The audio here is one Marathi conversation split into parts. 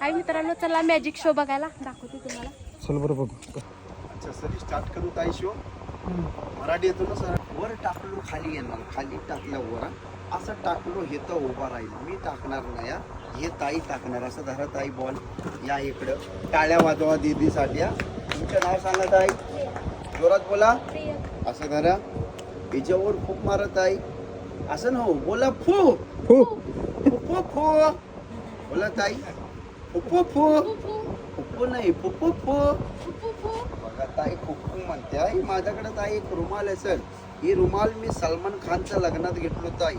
हाय मित्रांनो, चला मॅजिक शो बघायला दाखवते तुम्हाला. चल बरं बघू. अच्छा सर स्टार्ट करू ताई शो. मराठी येतो ना सर. वर टाकलो खाली येणार, खाली टाकल्या वर असं टाकलो हे तर उभा राहील. मी टाकणार नाही हा. हे ताई टाकणार. असं धरा ताई बॉल. या इकडं टाळ्या वाजवा दीदीसाठी. हा तुमचं नाव सांगा ताई, जोरात बोला. असं धरा. याच्यावर खूप मारत आहे असं ना. बोला फू फू फुप्पू फू. बोला ताई फुप्पू फू. फुप्पू नाही फुप्पू फू. बघा ताई फुप्पू म्हणते आहे. माझ्याकडे ताई एक रुमाल आहे सर. ही रुमाल मी सलमान खानच्या लग्नात घेतलो ताई.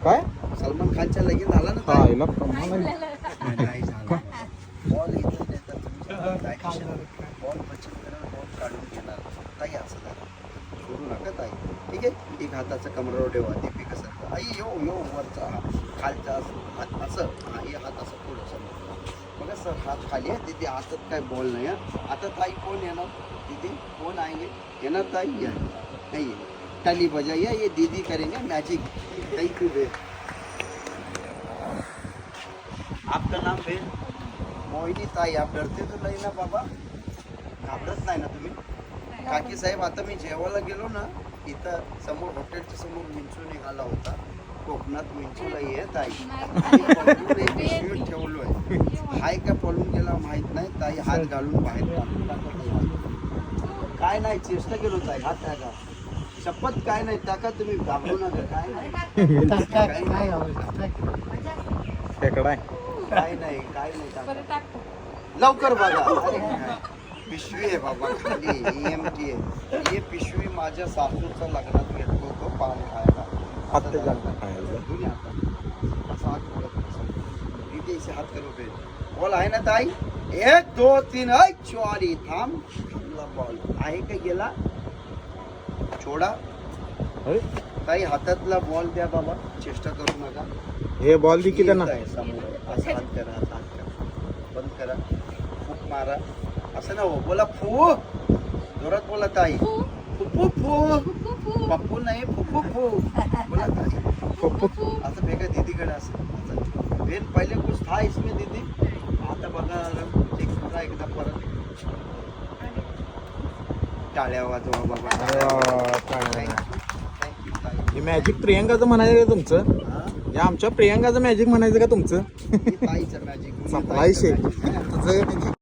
काय सलमान खानच्या लगीन झाला ना ताई. आईला प्रमाण नाही झाला. बॉल इथून देतात तुम्ही. बॉल बचत करणार, बॉल काढून घेणार ताई. असं झालं सोडू नका ताई. ठीक आहे. एक हाताचा कमरावर ठेवा. ते पी कसं आई यो यो वरचा खालचा हात असं. हा हे हात असं थोडंसं बघा सर. हात खाली आहे तिथे. हातात काय बॉल नाही आहे. आता ताई कोण येणार तिथे? कोण आएंगे? येणार ताई या नहीं है. ताली बजाइए. ये दीदी करेंगे मैजिक. थैंक यू बेन. आपका नाम बेन? मोहिनी ताई. आप डरते तो नाही ना बाबा? घाबरत नाही ना तुम्ही? काकी साहेब आता मी जेवायला गेलो ना इथं समोर हॉटेलच्या समोर विंचू निघाला होता. कोकणात विंचूला येत आहे. पिशवीत ठेवलोय. हाय का पळून गेला माहित नाही ताई. हात घालून बाहेर काय नाही चेष्टा केलो ताई. हात टाका. शपथ काय नाही टाका. तुम्ही घाबरू नका. काय नाही खेकडा काय नाही काय नाही टाका. लवकर बघा. अरे काय पिशवी आहे बाबा खाली. EMT आहे. हे पिशवी माझ्या सासूच्या लग्नात घेतलो होतो पान खायला. इथे हात करू. बॉल आहे ना ताई? 1 2 3 4 थांब. बॉल आहे का गेला? छोडा. ताई हातातला बॉल द्या बाबा. चेष्टा करू नका. हे बॉल दे की त्यांना. समोर असं हात करा. हात करा. बंद करा. खूप मारा. असं ना हो. बोला फू. जोरात बोला ताई. फुप्पू फू. पप्पू नाही फुप्पू फू. बोला ताई. असं भेगा दीदीकडे. असं बेन पहिले कुछ था इसमें दीदी. आता बघा एक बघा एकदा परत. टाळ्या वाजवा बाबा. हे मॅजिक प्रियंकाचं म्हणायचं का तुमचं? हे आमच्या प्रियंकाचं मॅजिक म्हणायचं का तुमचं? ताईचं मॅजिक. सप्लाय शेक तुझं